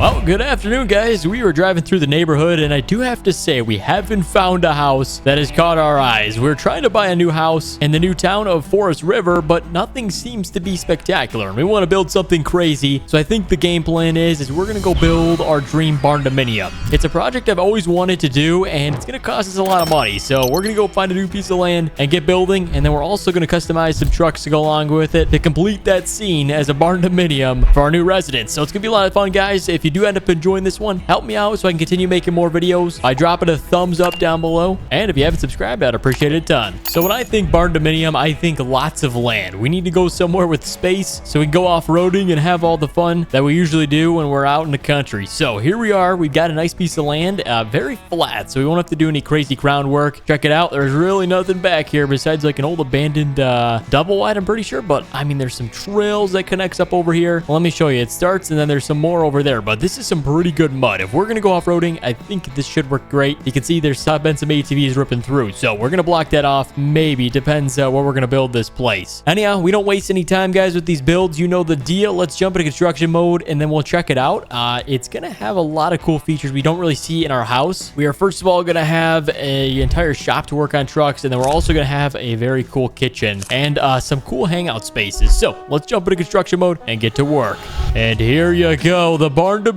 Well, good afternoon, guys. We were driving through the neighborhood, and I do have to say we haven't found a house that has caught our eyes. We're trying to buy a new house in the new town of Forest River, but nothing seems to be spectacular. We want to build something crazy, so I think the game plan is we're going to go build our dream barndominium. It's a project I've always wanted to do, and it's going to cost us a lot of money, so we're going to go find a new piece of land and get building, and then we're also going to customize some trucks to go along with it to complete that scene as a barndominium for our new residents. So it's going to be a lot of fun, guys. If you do end up enjoying this one, help me out so I can continue making more videos by dropping a thumbs up down below. And if you haven't subscribed, I'd appreciate it a ton. So when I think barndominium, I think lots of land. We need to go somewhere with space so we can go off-roading and have all the fun that we usually do when we're out in the country. So here we are. We've got a nice piece of land, very flat, so we won't have to do any crazy groundwork. Check it out. There's really nothing back here besides like an old abandoned double wide, I'm pretty sure. But I mean, there's some trails that connects up over here. Well, let me show you. It starts and then there's some more over there, but this is some pretty good mud. If we're gonna go off-roading, I think this should work great. You can see there's been some ATVs ripping through, so we're gonna block that off. Maybe depends where we're gonna build this place. Anyhow, we don't waste any time, guys, with these builds. You know the deal. Let's jump into construction mode and then we'll check it out. It's gonna have a lot of cool features we don't really see in our house. We are first of all gonna have an entire shop to work on trucks, and then we're also gonna have a very cool kitchen and some cool hangout spaces. So let's jump into construction mode and get to work. And here you go, the barndominium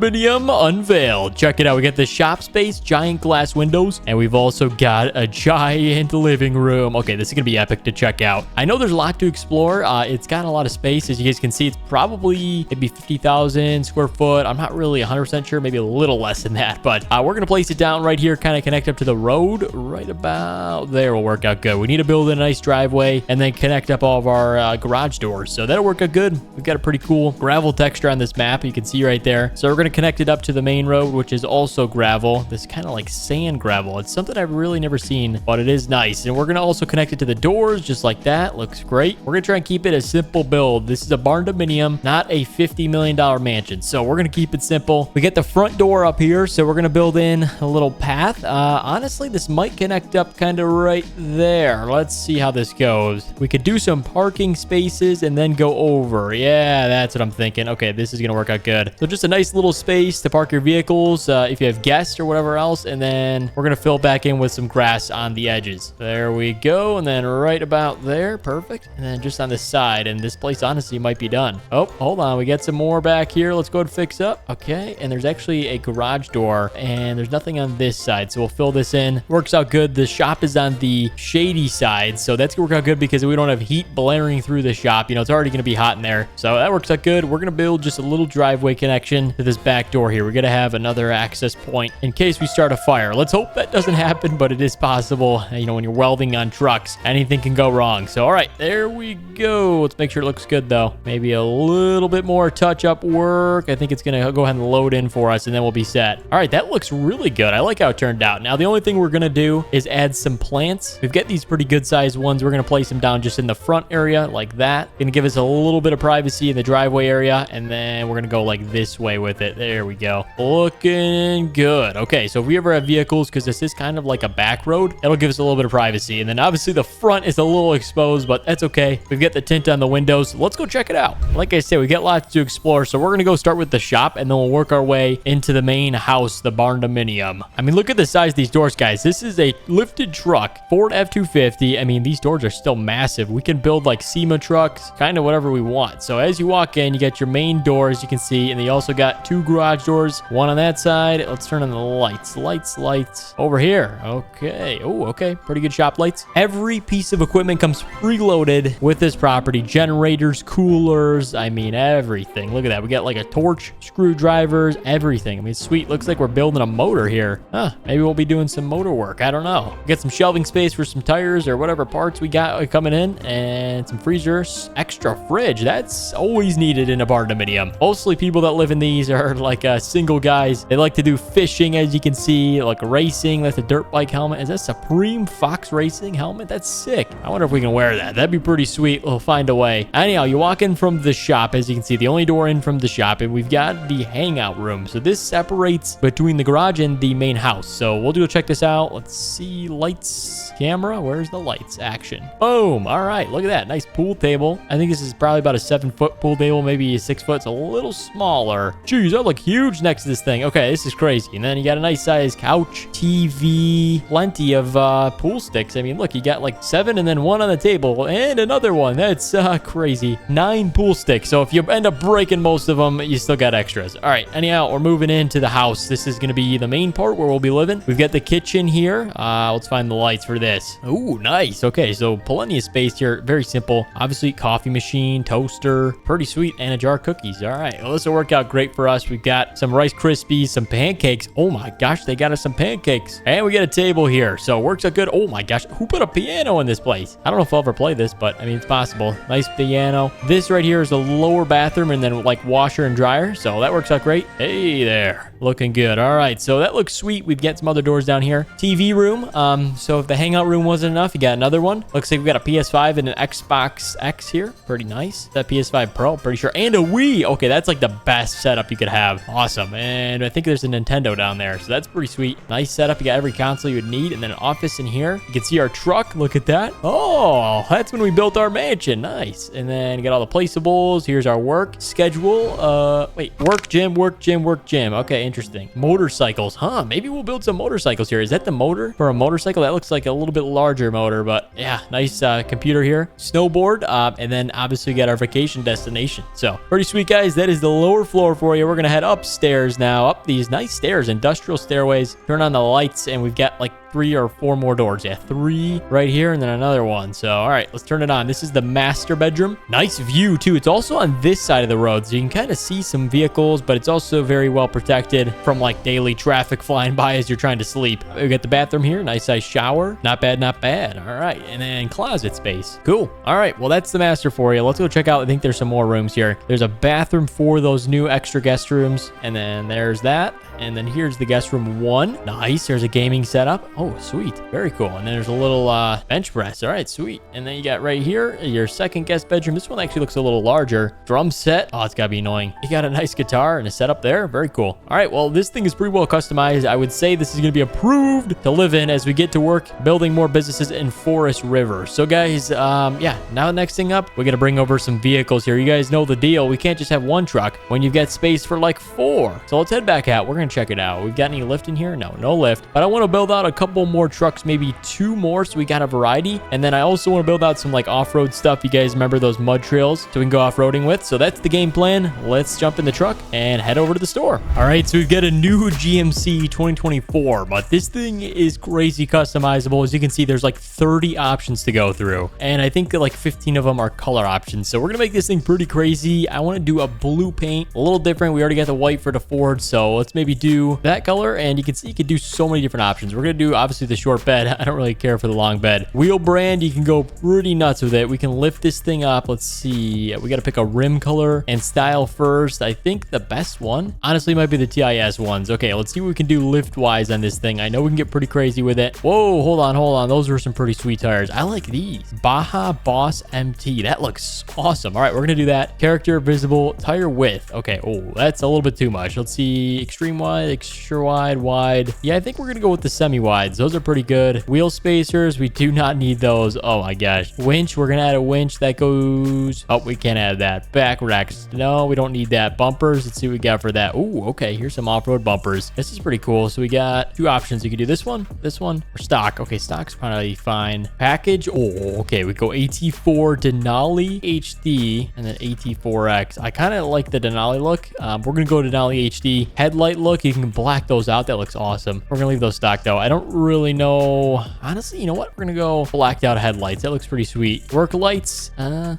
unveiled. Check it out. We got the shop space, giant glass windows, and we've also got a giant living room. Okay, this is gonna be epic to check out. I know there's a lot to explore. It's got a lot of space. As you guys can see, it's probably maybe 50,000 square foot. I'm not really 100% sure, maybe a little less than that, but we're gonna place it down right here, kind of connect up to the road right about there. Will work out good. We need to build a nice driveway and then connect up all of our garage doors, so that'll work out good. We've got a pretty cool gravel texture on this map, you can see right there. So we're gonna connect it up to the main road, which is also gravel. This kind of like sand gravel. It's something I've really never seen, but it is nice. And we're gonna also connect it to the doors just like that. Looks great. We're gonna try and keep it a simple build. This is a barndominium, not a $50 million mansion, so we're gonna keep it simple. We get the front door up here, so we're gonna build in a little path. Honestly, this might connect up kind of right there. Let's see how this goes. We could do some parking spaces and then go over. Yeah, that's what I'm thinking. Okay, this is gonna work out good. So just a nice little space to park your vehicles if you have guests or whatever else, and then we're gonna fill back in with some grass on the edges. There we go, and then right about there. Perfect. And then just on the side, and this place honestly might be done. Oh, hold on, we got some more back here. Let's go ahead and fix up. Okay, and there's actually a garage door, and there's nothing on this side, so we'll fill this in. Works out good. The shop is on the shady side, so that's gonna work out good because we don't have heat blaring through the shop. You know, it's already gonna be hot in there, so that works out good. We're gonna build just a little driveway connection to this back door here. We're gonna have another access point in case we start a fire. Let's hope that doesn't happen, but it is possible. You know, when you're welding on trucks, anything can go wrong. So all right, there we go. Let's make sure it looks good though. Maybe a little bit more touch-up work. I think it's gonna go ahead and load in for us, and then we'll be set. All right, that looks really good. I like how it turned out. Now the only thing we're gonna do is add some plants. We've got these pretty good sized ones. We're gonna place them down just in the front area like that. Gonna give us a little bit of privacy in the driveway area, and then we're gonna go like this way with it. There we go. Looking good. Okay, so if we ever have vehicles, because this is kind of like a back road, that'll give us a little bit of privacy. And then obviously the front is a little exposed, but that's okay. We've got the tint on the windows. Let's go check it out. Like I said, we got lots to explore, so we're gonna go start with the shop, and then we'll work our way into the main house, the barndominium. I mean, look at the size of these doors, guys. This is a lifted truck, Ford F250. I mean, these doors are still massive. We can build like SEMA trucks, kind of whatever we want. So as you walk in, you got your main door, as you can see, and then you also got two garage doors, one on that side. Let's turn on the lights. Lights over here. Okay. Oh, okay. Pretty good shop lights. Every piece of equipment comes preloaded with this property. Generators, coolers, I mean, everything. Look at that. We got like a torch, screwdrivers, everything. I mean, sweet. Looks like we're building a motor here. Huh. Maybe we'll be doing some motor work. I don't know. Get some shelving space for some tires or whatever parts we got coming in, and some freezers, extra fridge. That's always needed in a barndominium. Mostly people that live in these are like single guys. They like to do fishing, as you can see, like racing. That's a dirt bike helmet. Is that Supreme Fox Racing helmet? That's sick. I wonder if we can wear that. That'd be pretty sweet. We'll find a way. Anyhow, you walk in from the shop, as you can see, the only door in from the shop, and we've got the hangout room. So this separates between the garage and the main house. So we'll go check this out. Let's see. Lights, camera. Where's the lights? Action. Boom. All right. Look at that. Nice pool table. I think this is probably about a 7-foot pool table, maybe a 6 foot. It's a little smaller. Jeez, that look huge next to this thing. Okay, this is crazy. And then you got a nice size couch, TV, plenty of pool sticks. I mean, look, you got like 7 and then 1 on the table and another one. That's crazy. 9 pool sticks. So if you end up breaking most of them, you still got extras. All right, anyhow, we're moving into the house. This is going to be the main part where we'll be living. We've got the kitchen here. Let's find the lights for this. Ooh, nice. Okay, so plenty of space here. Very simple. Obviously, coffee machine, toaster, pretty sweet, and a jar of cookies. All right, well, this will work out great for us. We've got some Rice Krispies, some pancakes. Oh my gosh, they got us some pancakes. And we got a table here, so it works out good. Oh my gosh, who put a piano in this place? I don't know if I'll ever play this, but I mean, it's possible. Nice piano. This right here is a lower bathroom and then like washer and dryer, so that works out great. Hey there, looking good. All right, so that looks sweet. We've got some other doors down here. TV room. So if the hangout room wasn't enough, you got another one. Looks like we got a PS5 and an Xbox X here. Pretty nice. That PS5 Pro, pretty sure. And a Wii. Okay, that's like the best setup you could have. Awesome. And I think there's a Nintendo down there, so that's pretty sweet. Nice setup. You got every console you would need, and then an office in here. You can see our truck. Look at that. Oh, that's when we built our mansion. Nice. And then you got all the placeables. Here's our work schedule. Wait, work, gym, work, gym, work, gym. Okay, interesting. Motorcycles, huh? Maybe we'll build some motorcycles here. Is that the motor for a motorcycle? That looks like a little bit larger motor, but yeah, nice computer here. Snowboard, and then obviously we got our vacation destination. So pretty sweet, guys. That is the lower floor for you. We're gonna head upstairs now, up these nice stairs, industrial stairways. Turn on the lights, and we've got like 3 or 4 more doors. Yeah, 3 right here and then another one. So all right, let's turn it on. This is the master bedroom. Nice view too. It's also on this side of the road, so you can kind of see some vehicles, but it's also very well protected from like daily traffic flying by as you're trying to sleep. We got the bathroom here. Nice size shower. Not bad, not bad. All right, and then closet space. Cool. All right, well, that's the master for you. Let's go check out. I think there's some more rooms here. There's a bathroom for those new extra guest rooms, and then there's that. And then here's the guest room 1. Nice. There's a gaming setup. Oh, sweet. Very cool. And then there's a little bench press. All right, sweet. And then you got right here your second guest bedroom. This one actually looks a little larger. Drum set. Oh, it's got to be annoying. You got a nice guitar and a setup there. Very cool. All right, well, this thing is pretty well customized. I would say this is going to be approved to live in as we get to work building more businesses in Forest River. So, guys, yeah, now the next thing up, we're going to bring over some vehicles here. You guys know the deal. We can't just have 1 truck when you've got space for like 4. So let's head back out. We're going to check it out. We've got any lift in here? No lift. But I want to build out a couple more trucks, maybe 2 more, so we got a variety. And then I also want to build out some like off-road stuff. You guys remember those mud trails so we can go off-roading with? So that's the game plan. Let's jump in the truck and head over to the store. All right, so we've got a new GMC 2024, but this thing is crazy customizable. As you can see, there's like 30 options to go through, and I think that like 15 of them are color options. So we're gonna make this thing pretty crazy. I want to do a blue paint, a little different. We already got the white for the Ford, so let's maybe do that color. And you can see you could do so many different options. We're gonna do obviously the short bed. I don't really care for the long bed. Wheel brand, you can go pretty nuts with it. We can lift this thing up. Let's see, we got to pick a rim color and style first. I think the best one honestly might be the TIS ones. Okay, let's see what we can do lift wise on this thing. I know we can get pretty crazy with it. Whoa, hold on, those are some pretty sweet tires. I like these. Baja Boss MT, that looks awesome. All right, we're gonna do that. Character, visible, tire width. Okay, oh, that's a little bit too much. Let's see, extreme wide, extra wide. Yeah, I think we're gonna go with the semi-wides. Those are pretty good. Wheel spacers, we do not need those. Oh my gosh. Winch, we're gonna add a winch that goes, oh, we can't add that. Back racks, no, we don't need that. Bumpers, let's see what we got for that. Oh, okay, here's some off-road bumpers. This is pretty cool. So we got 2 options. You can do this one, or stock. Okay, stock's probably fine. Package, oh, okay, we go AT4 Denali HD and then AT4X. I kind of like the Denali look. We're gonna go Denali HD. Headlight look, you can black those out. That looks awesome. We're gonna leave those stock though. I don't really know. Honestly, you know what? We're gonna go blacked out headlights. That looks pretty sweet. Work lights,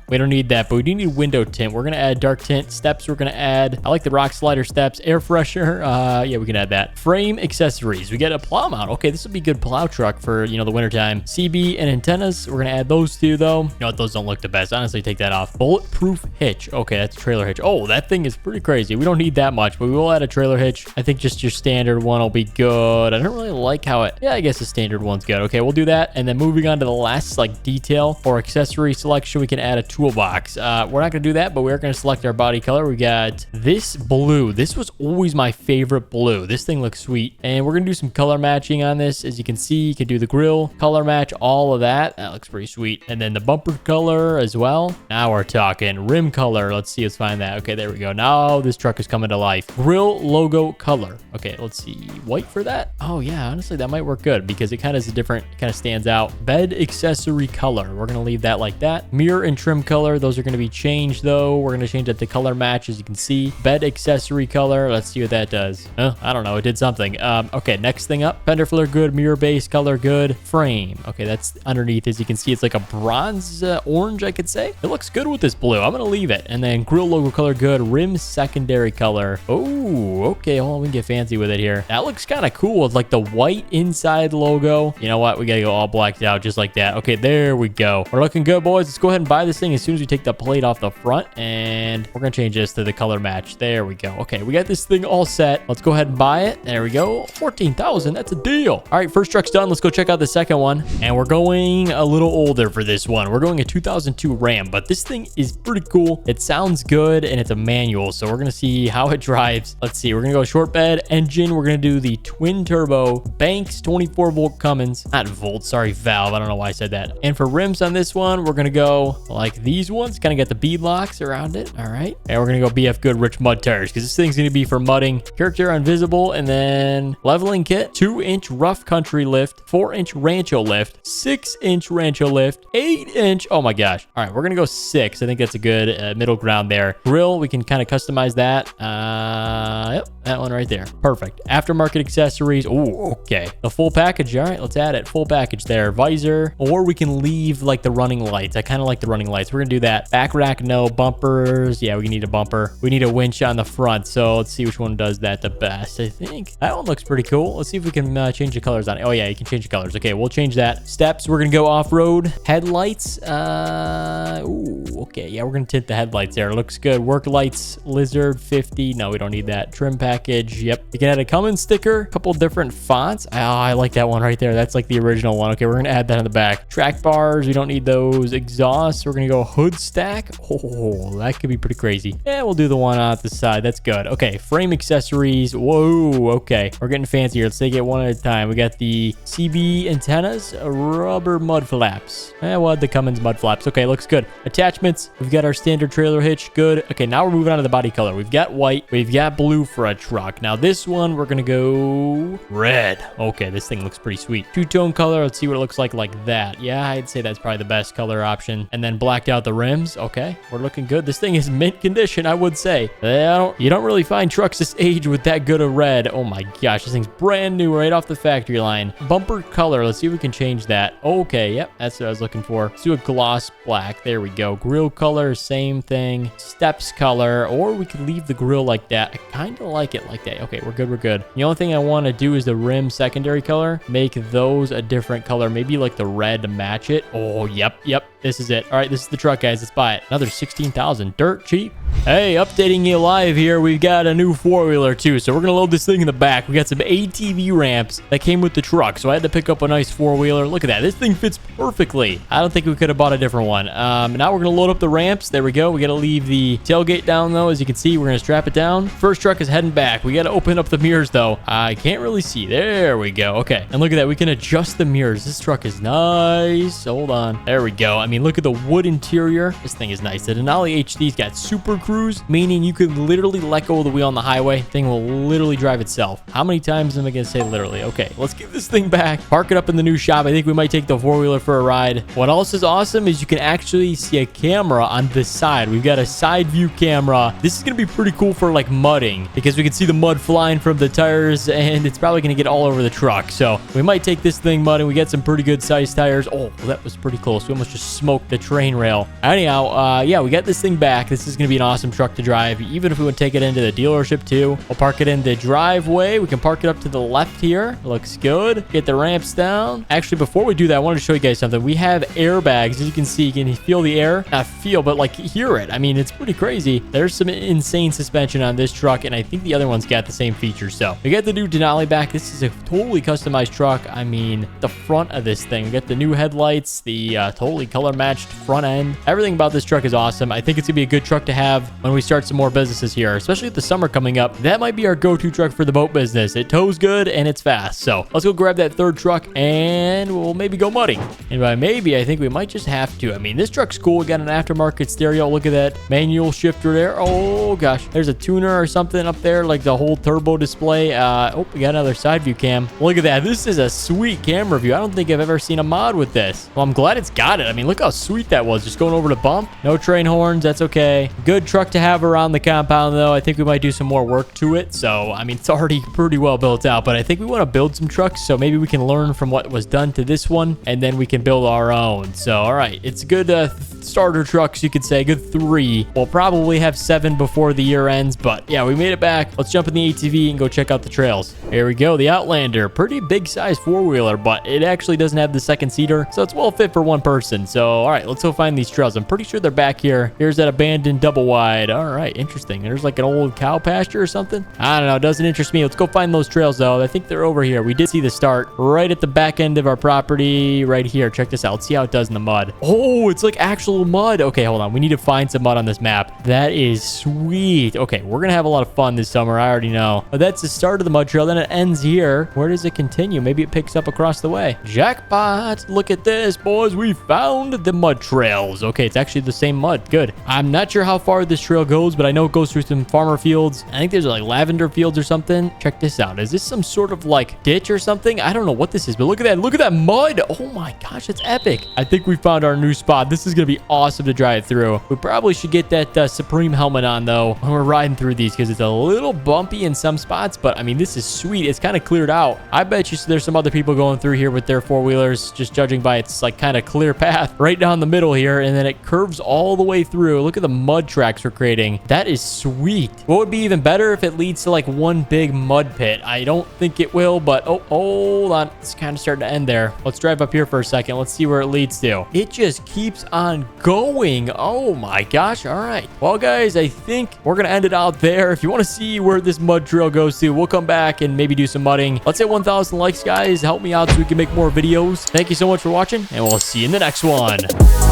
we don't need that, but we do need window tint. We're gonna add dark tint. Steps, we're gonna add, I like the rock slider steps. Air freshener, yeah, we can add that. Frame accessories, we get a plow mount. Okay, this would be a good plow truck for, you know, the wintertime. CB and antennas, we're gonna add those 2 though. You know what, those don't look the best. Honestly, take that off. Bulletproof hitch. Okay, that's a trailer hitch. Oh, that thing is pretty crazy. We don't need that much, but we will add a trailer hitch. I think just your standard one will be good. I don't really like how it, Yeah, I guess the standard one's good. Okay, we'll do that. And then moving on to the last like detail or accessory selection, we can add a toolbox. We're not gonna do that, but we're gonna select our body color. We got this blue. This was always my favorite blue. This thing looks sweet. And we're gonna do some color matching on this. As you can see, you can do the grill, color match, all of that. That looks pretty sweet. And then the bumper color as well. Now we're talking rim color. Let's see, let's find that. Okay, there we go. Now this truck is coming to life. Grill logo color. Okay, let's see. White for that? Oh yeah, honestly, that might work good because it kind of is a different, kind of stands out. Bed accessory color. We're gonna leave that like that. Mirror and trim color. Those are gonna be changed though. We're gonna change that to color match, as you can see. Bed accessory color. Let's see what that does. I don't know. It did something. Okay, next thing up. Fender flare good. Mirror base color good. Frame. Okay, that's underneath. As you can see, it's like a bronze orange, I could say. It looks good with this blue. I'm gonna leave it. And then grill logo color good. Rim secondary color. Oh, okay. Hold on, we can get fancy with it here. That looks kind of cool with like the white inside logo. You know what? We gotta go all blacked out just like that. Okay, there we go. We're looking good, boys. Let's go ahead and buy this thing as soon as we take the plate off the front. And we're gonna change this to the color match. There we go. Okay, we got this thing all set. Let's go ahead and buy it. There we go. 14,000. That's a deal. All right, first truck's done. Let's go check out the second one. And we're going a little older for this one. We're going a 2002 Ram, but this thing is pretty cool. It sounds good, and it's a manual, so we're gonna see how it drives. Let's see. We're gonna go short bed engine. We're gonna do the twin turbo Banks 24 volt Cummins, not volt, sorry, valve. I don't know why I said that. And for rims on this one, we're gonna go like these ones, kind of get the bead locks around it. All right, and we're gonna go BF Good Rich mud tires because this thing's gonna be for mudding. Character invisible, and then leveling kit, 2-inch rough country lift, 4-inch Rancho lift, 6-inch Rancho lift, 8-inch. Oh my gosh. All right, we're gonna go 6. I think that's a good middle ground there. Grill, we can kind of customize that. Yep, that one right there. Perfect. Aftermarket accessories. Oh, okay. The full package. All right, let's add it. Full package there. Visor, or we can leave like the running lights. I kind of like the running lights. We're gonna do that. Back rack, no. Bumpers. Yeah, we need a bumper. We need a winch on the front. So let's see which one does that the best. I think that one looks pretty cool. Let's see if we can change the colors on it. Oh yeah, you can change the colors. Okay, we'll change that. Steps, we're gonna go off-road. Headlights. Ooh, okay. Yeah, we're gonna tint the headlights there. Looks good. Work lights, lizard 50. No, we don't need that. Trim package. Yep. You can add a Cummins sticker. A couple different fonts. Oh, I like that one right there. That's like the original one. Okay, we're gonna add that on the back. Track bars. We don't need those. Exhausts. We're gonna go hood stack. Oh, that could be pretty crazy. Yeah, we'll do the one on the side. That's good. Okay, frame accessories. Whoa. Okay, we're getting fancy here. Let's take it one at a time. We got the CB antennas, rubber mud flaps. We'll add the Cummins mud flaps. Okay, looks good. Attachments. We've got our standard trailer hitch. Good. Okay, now we're moving on to the body color. We've got white. We've got blue for a truck. Now this one, we're gonna go red. Okay, this thing looks pretty sweet. Two-tone color. Let's see what it looks like that. Yeah, I'd say that's probably the best color option. And then blacked out the rims. Okay, we're looking good. This thing is mint condition, I would say. You don't really find trucks this age with that good of red. Oh my gosh, this thing's brand new right off the factory line. Bumper color. Let's see if we can change that. Okay, yep, that's what I was looking for. Let's do a gloss black. There we go. Grill color, same thing. Steps color, or we could leave the grill like that. I kind of like it like that. Okay, we're good. We're good. The only thing I want to do is the rim secondary color. Make those a different color. Maybe like the red to match it. Oh, yep. This is it. All right, this is the truck, guys. Let's buy it. Another 16,000. Dirt cheap. Hey, updating you live here. We've got a new four-wheeler too, so we're gonna load this thing in the back. We got some ATV ramps that came with the truck, so I had to pick up a nice four-wheeler. Look at that. This thing fits perfectly. I don't think we could have bought a different one. Now we're gonna load up the ramps. There we go. We gotta leave the tailgate down though. As you can see, we're gonna strap it down. First truck is heading back. We gotta open up the mirrors though. I can't really see. There we go. Okay, and look at that. We can adjust the mirrors. This truck is nice. Hold on. There we go. I mean, look at the wood interior. This thing is nice. The Denali HD's got Super Cruise, meaning you can literally let go of the wheel on the highway. Thing will literally drive itself. How many times am I gonna say literally? Okay, let's give this thing back. Park it up in the new shop. I think we might take the four-wheeler for a ride. What else is awesome is you can actually see a camera on this side. We've got a side view camera. This is gonna be pretty cool for like mudding because we can see the mud flying from the tires and it's probably gonna get all over the truck. So we might take this thing mudding. We got some pretty good sized tires. Oh, that was pretty close. We almost just smoked the train rail. Anyhow, yeah, we got this thing back. This is gonna be an awesome truck to drive. Even if we would take it into the dealership too, we'll park it in the driveway. We can park it up to the left here. Looks good. Get the ramps down. Actually, before we do that, I wanted to show you guys something. We have airbags. As you can see, can you feel the air? Not feel, but like hear it. I mean, it's pretty crazy. There's some insane suspension on this truck, and I think the other one's got the same features. So we got the new Denali back. This is a totally custom customized truck. I mean, the front of this thing, we got the new headlights, the totally color matched front end. Everything about this truck is awesome. I think it's gonna be a good truck to have when we start some more businesses here, especially with the summer coming up. That might be our go-to truck for the boat business. It tows good and it's fast. So let's go grab that third truck and we'll maybe go mudding. And by maybe, I think we might just have to. I mean, this truck's cool. We got an aftermarket stereo. Look at that manual shifter there. Oh gosh, there's a tuner or something up there, like the whole turbo display. Oh, we got another side view cam. Look at that. This is a sweet camera view. I don't think I've ever seen a mod with this. Well, I'm glad it's got it. I mean, look how sweet that was. Just going over the bump. No train horns. That's okay. Good truck to have around the compound, though. I think we might do some more work to it. So, I mean, it's already pretty well built out, but I think we want to build some trucks. So maybe we can learn from what was done to this one, and then we can build our own. So, all right. It's a good starter trucks, you could say. Good 3. We'll probably have 7 before the year ends, but yeah, we made it back. Let's jump in the ATV and go check out the trails. Here we go. The Outlander. Pretty big size 4-wheeler, but it actually doesn't have the second seater, so it's well fit for one person. So, all right, let's go find these trails. I'm pretty sure they're back here. Here's that abandoned double wide. All right, interesting. There's like an old cow pasture or something. I don't know. It doesn't interest me. Let's go find those trails, though. I think they're over here. We did see the start right at the back end of our property right here. Check this out. Let's see how it does in the mud. Oh, it's like actual mud. Okay, hold on. We need to find some mud on this map. That is sweet. Okay, we're going to have a lot of fun this summer. I already know. But that's the start of the mud trail. Then it ends here. Where does it continue? Maybe it picks up across the way. Jackpot. Look at this, boys. We found the mud trails. Okay, it's actually the same mud. Good. I'm not sure how far this trail goes, but I know it goes through some farmer fields. I think there's like lavender fields or something. Check this out. Is this some sort of like ditch or something? I don't know what this is, but look at that. Look at that mud. Oh my gosh, it's epic. I think we found our new spot. This is going to be awesome to drive through. We probably should get that Supreme helmet on, though, when we're riding through these, because it's a little bumpy in some spots, but I mean, this is sweet. It's kind of cleared out. I bet you there's some other people going through here with their 4-wheelers, just judging by its like kind of clear path right down the middle here, and then it curves all the way through. Look at the mud tracks we're creating. That is sweet. What would be even better if it leads to like one big mud pit? I don't think it will, but oh, hold on. It's kind of starting to end there. Let's drive up here for a second. Let's see where it leads to. It just keeps on going. Oh my gosh. All right. Well, guys, I think we're going to end it out there. If you want to see where this mud trail goes to, we'll come back and maybe do some mudding. Let's hit 1,000 likes, guys. Help me out so we can make more videos. Thank you so much for watching, and we'll see you in the next one.